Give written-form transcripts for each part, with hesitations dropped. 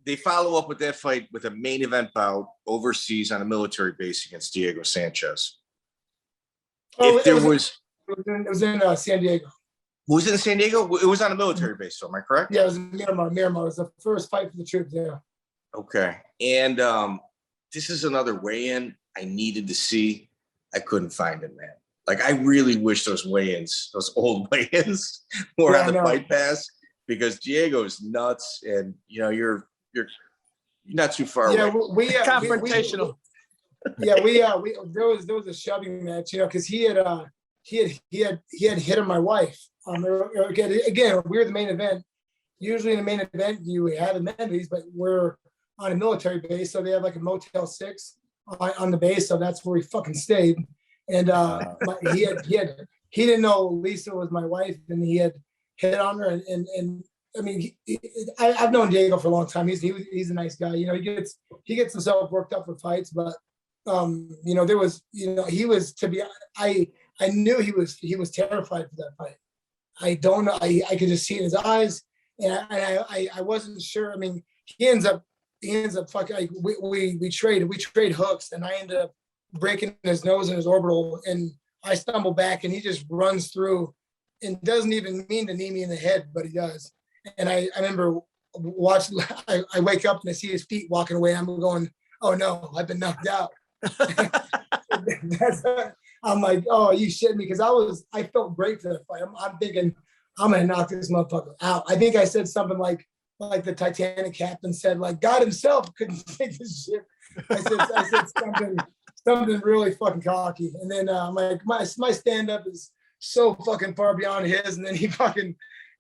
they follow up with that fight with a main event bout overseas on a military base against Diego Sanchez. Oh, it was in San Diego. Was it in San Diego? It was on a military base, so am I correct? Yeah, it was in Miramar. It was the first fight for the troops. Yeah. Okay. And this is another weigh-in I needed to see. I couldn't find it, man. Like, I really wish those weigh-ins, those old weigh-ins, were on the Fight Pass, because Diego's nuts, and you're not too far away. Confrontational. There was a shoving match, because he had hit on my wife. Again, we're the main event. Usually in the main event, you have amenities, but we're on a military base, so they have like a Motel 6 on the base, so that's where we fucking stayed. And he didn't know Lisa was my wife, and he had hit on her. And I mean, I've known Diego for a long time. He's a nice guy. He gets himself worked up for fights, but there was, he was, I knew he was terrified for that fight. I don't know. I could just see it in his eyes, and I wasn't sure. I mean, he ends up fucking. We trade hooks, and I ended up breaking his nose and his orbital, and I stumble back, and he just runs through, and doesn't even mean to knee me in the head, but he does. And I remember watching. I wake up and I see his feet walking away. I'm going, oh no, I've been knocked out. I'm like, oh, you shitting me, because I felt great for that fight. I'm thinking I'm gonna knock this motherfucker out. I think I said something like the Titanic captain said, like, God himself couldn't take this shit. I said something really fucking cocky. And then like my stand up is so fucking far beyond his, and then he fucking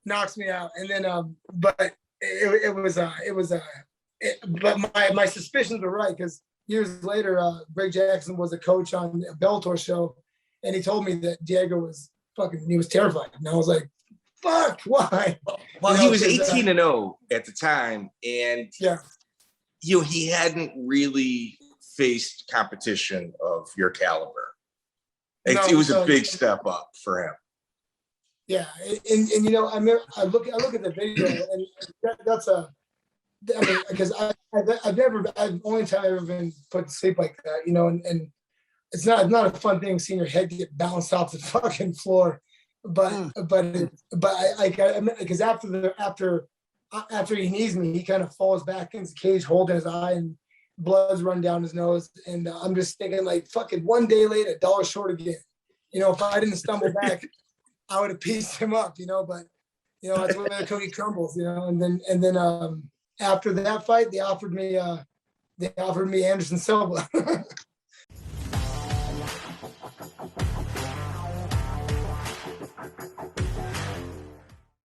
knocks me out. And then but my suspicions were right, because years later, Greg Jackson was a coach on a Bellator show, and he told me that Diego was he was terrified. And I was like, fuck, why? Well, he was 18-0 at the time, and he hadn't really faced competition of your caliber. It was a big step up for him. Yeah, and I look at the video, and that's because the only time I've ever been put to sleep like that, and it's not a fun thing seeing your head get bounced off the fucking floor, but because after he knees me, he kind of falls back into the cage, holding his eye, and blood's run down his nose, and I'm just thinking, like, fucking one day late, $1 short again. If I didn't stumble back, I would have pieced him up, but that's where the cookie crumbles, and then after that fight, they offered me Anderson Silva.